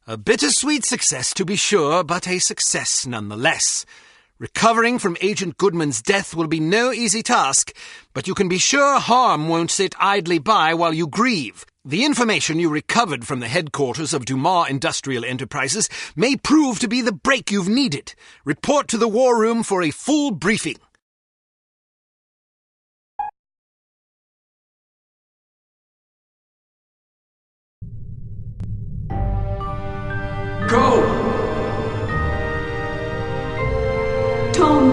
A bittersweet success, to be sure, but a success nonetheless. Recovering from Agent Goodman's death will be no easy task, but you can be sure harm won't sit idly by while you grieve. The information you recovered from the headquarters of Dumas Industrial Enterprises may prove to be the break you've needed. Report to the War Room for a full briefing. Go! Tom!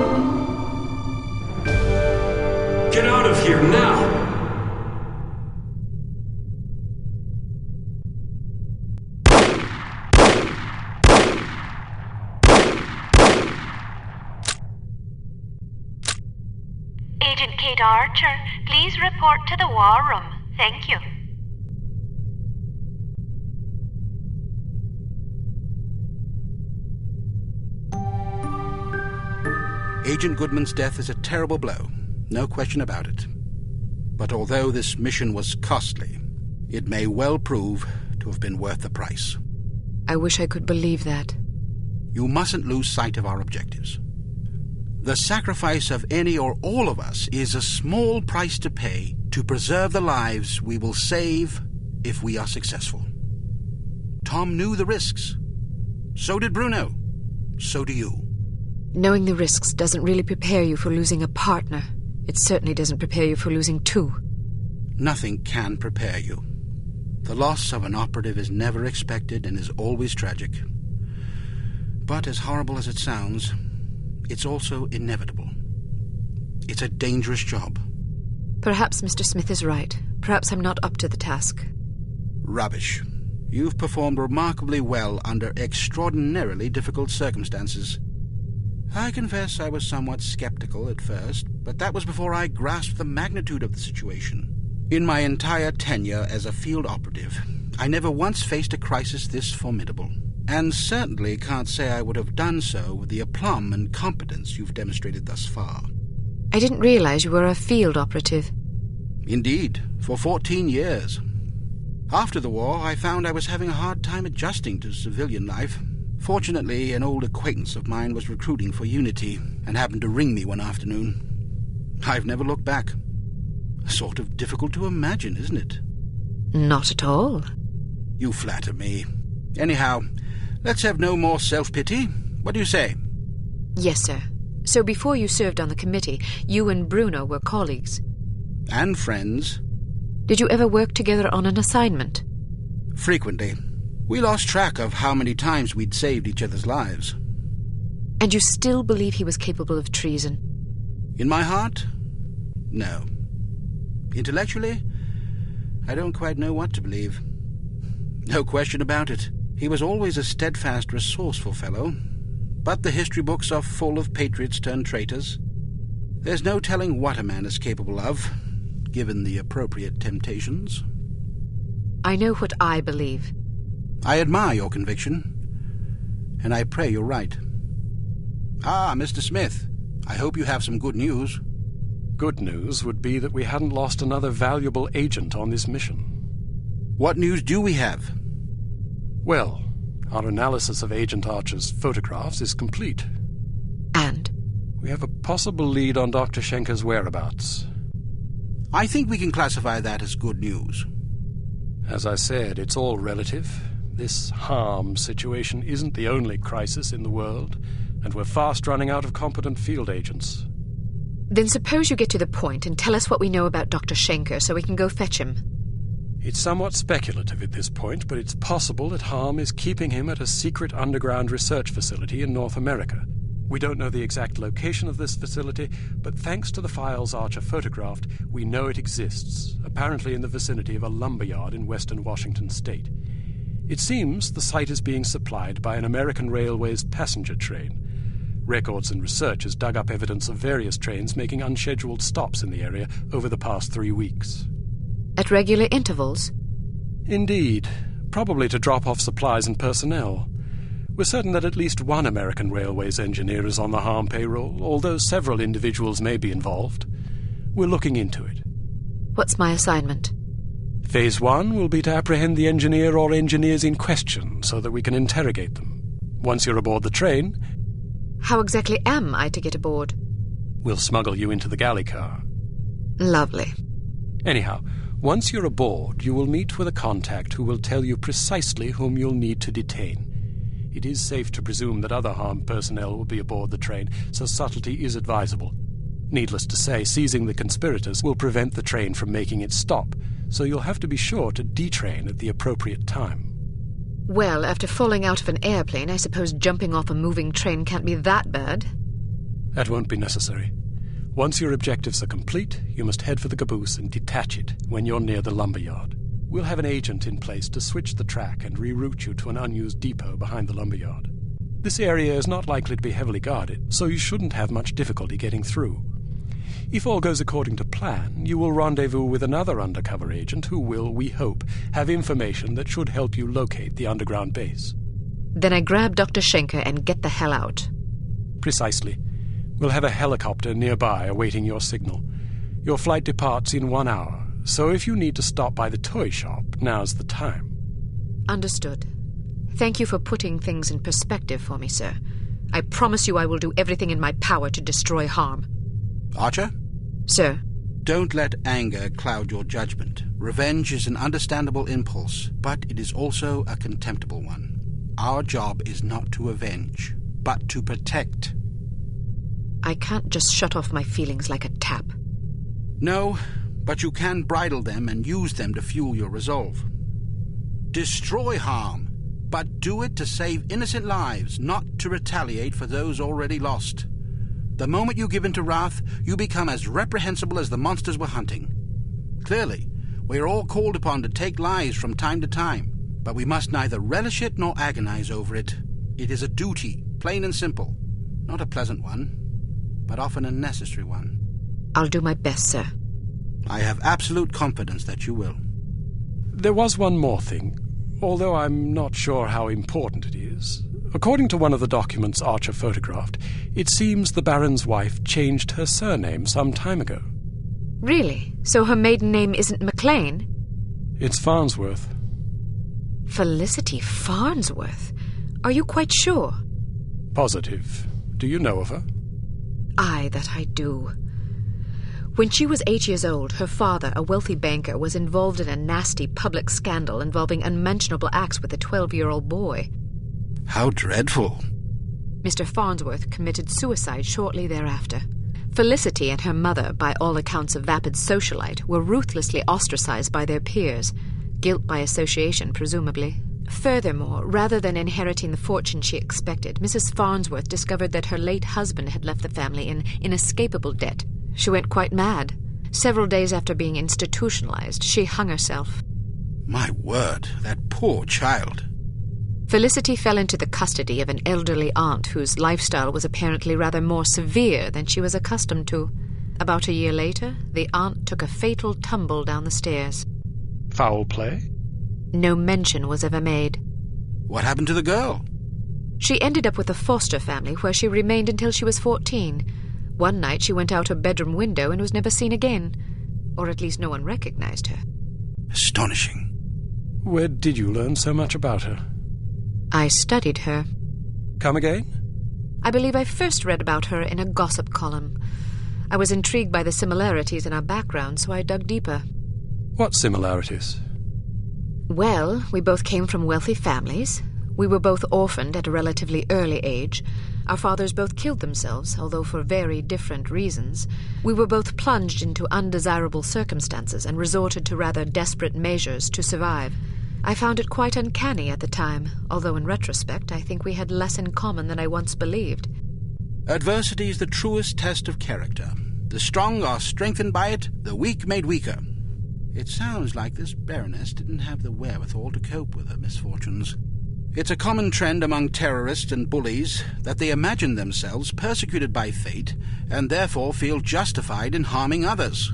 Get out of here now! Agent Kate Archer, please report to the War Room. Thank you. Agent Goodman's death is a terrible blow, no question about it. But although this mission was costly, it may well prove to have been worth the price. I wish I could believe that. You mustn't lose sight of our objectives. The sacrifice of any or all of us is a small price to pay to preserve the lives we will save if we are successful. Tom knew the risks. So did Bruno. So do you. Knowing the risks doesn't really prepare you for losing a partner. It certainly doesn't prepare you for losing two. Nothing can prepare you. The loss of an operative is never expected and is always tragic. But as horrible as it sounds, it's also inevitable. It's a dangerous job. Perhaps Mr. Smith is right. Perhaps I'm not up to the task. Rubbish. You've performed remarkably well under extraordinarily difficult circumstances. I confess I was somewhat skeptical at first, but that was before I grasped the magnitude of the situation. In my entire tenure as a field operative, I never once faced a crisis this formidable, and certainly can't say I would have done so with the aplomb and competence you've demonstrated thus far. I didn't realize you were a field operative. Indeed, for 14 years. After the war, I found I was having a hard time adjusting to civilian life. Fortunately, an old acquaintance of mine was recruiting for Unity and happened to ring me one afternoon. I've never looked back. Sort of difficult to imagine, isn't it? Not at all. You flatter me. Anyhow, let's have no more self-pity. What do you say? Yes, sir. So before you served on the committee, you and Bruno were colleagues. And friends. Did you ever work together on an assignment? Frequently. We lost track of how many times we'd saved each other's lives. And you still believe he was capable of treason? In my heart, no. Intellectually, I don't quite know what to believe. No question about it. He was always a steadfast, resourceful fellow. But the history books are full of patriots turned traitors. There's no telling what a man is capable of, given the appropriate temptations. I know what I believe. I admire your conviction, and I pray you're right. Ah, Mr. Smith, I hope you have some good news. Good news would be that we hadn't lost another valuable agent on this mission. What news do we have? Well, our analysis of Agent Archer's photographs is complete. And? We have a possible lead on Dr. Schenker's whereabouts. I think we can classify that as good news. As I said, it's all relative. This harm situation isn't the only crisis in the world, and we're fast running out of competent field agents. Then suppose you get to the point and tell us what we know about Dr. Schenker so we can go fetch him. It's somewhat speculative at this point, but it's possible that harm is keeping him at a secret underground research facility in North America. We don't know the exact location of this facility, but thanks to the files Archer photographed, we know it exists, apparently in the vicinity of a lumberyard in western Washington state. It seems the site is being supplied by an American Railways passenger train. Records and research has dug up evidence of various trains making unscheduled stops in the area over the past 3 weeks. At regular intervals? Indeed, probably to drop off supplies and personnel. We're certain that at least one American Railways engineer is on the harm payroll, although several individuals may be involved. We're looking into it. What's my assignment? Phase 1 will be to apprehend the engineer or engineers in question so that we can interrogate them. Once you're aboard the train... How exactly am I to get aboard? We'll smuggle you into the galley car. Lovely. Anyhow, once you're aboard, you will meet with a contact who will tell you precisely whom you'll need to detain. It is safe to presume that other harmed personnel will be aboard the train, so subtlety is advisable. Needless to say, seizing the conspirators will prevent the train from making its stop, so you'll have to be sure to detrain at the appropriate time. Well, after falling out of an airplane, I suppose jumping off a moving train can't be that bad. That won't be necessary. Once your objectives are complete, you must head for the caboose and detach it when you're near the lumberyard. We'll have an agent in place to switch the track and reroute you to an unused depot behind the lumberyard. This area is not likely to be heavily guarded, so you shouldn't have much difficulty getting through. If all goes according to plan, you will rendezvous with another undercover agent who will, we hope, have information that should help you locate the underground base. Then I grab Dr. Schenker and get the hell out. Precisely. We'll have a helicopter nearby awaiting your signal. Your flight departs in 1 hour, so if you need to stop by the toy shop, now's the time. Understood. Thank you for putting things in perspective for me, sir. I promise you I will do everything in my power to destroy harm. Archer? Sir? Don't let anger cloud your judgment. Revenge is an understandable impulse, but it is also a contemptible one. Our job is not to avenge, but to protect. I can't just shut off my feelings like a tap. No, but you can bridle them and use them to fuel your resolve. Destroy harm, but do it to save innocent lives, not to retaliate for those already lost. The moment you give in to wrath, you become as reprehensible as the monsters we're hunting. Clearly, we are all called upon to take lives from time to time, but we must neither relish it nor agonize over it. It is a duty, plain and simple. Not a pleasant one, but often a necessary one. I'll do my best, sir. I have absolute confidence that you will. There was one more thing, although I'm not sure how important it is. According to one of the documents Archer photographed, it seems the Baron's wife changed her surname some time ago. Really? So her maiden name isn't McLean? It's Farnsworth. Felicity Farnsworth? Are you quite sure? Positive. Do you know of her? Aye, that I do. When she was 8 years old, her father, a wealthy banker, was involved in a nasty public scandal involving unmentionable acts with a 12-year-old boy. How dreadful. Mr. Farnsworth committed suicide shortly thereafter. Felicity and her mother, by all accounts a vapid socialite, were ruthlessly ostracized by their peers, guilt by association, presumably. Furthermore, rather than inheriting the fortune she expected, Mrs. Farnsworth discovered that her late husband had left the family in inescapable debt. She went quite mad. Several days after being institutionalized, she hung herself. My word, that poor child. Felicity fell into the custody of an elderly aunt whose lifestyle was apparently rather more severe than she was accustomed to. About a year later, the aunt took a fatal tumble down the stairs. Foul play? No mention was ever made. What happened to the girl? She ended up with a foster family where she remained until she was 14. One night she went out her bedroom window and was never seen again. Or at least no one recognized her. Astonishing. Where did you learn so much about her? I studied her. Come again? I believe I first read about her in a gossip column. I was intrigued by the similarities in our background, so I dug deeper. What similarities? Well, we both came from wealthy families. We were both orphaned at a relatively early age. Our fathers both killed themselves, although for very different reasons. We were both plunged into undesirable circumstances and resorted to rather desperate measures to survive. I found it quite uncanny at the time, although in retrospect I think we had less in common than I once believed. Adversity is the truest test of character. The strong are strengthened by it, the weak made weaker. It sounds like this Baroness didn't have the wherewithal to cope with her misfortunes. It's a common trend among terrorists and bullies that they imagine themselves persecuted by fate and therefore feel justified in harming others.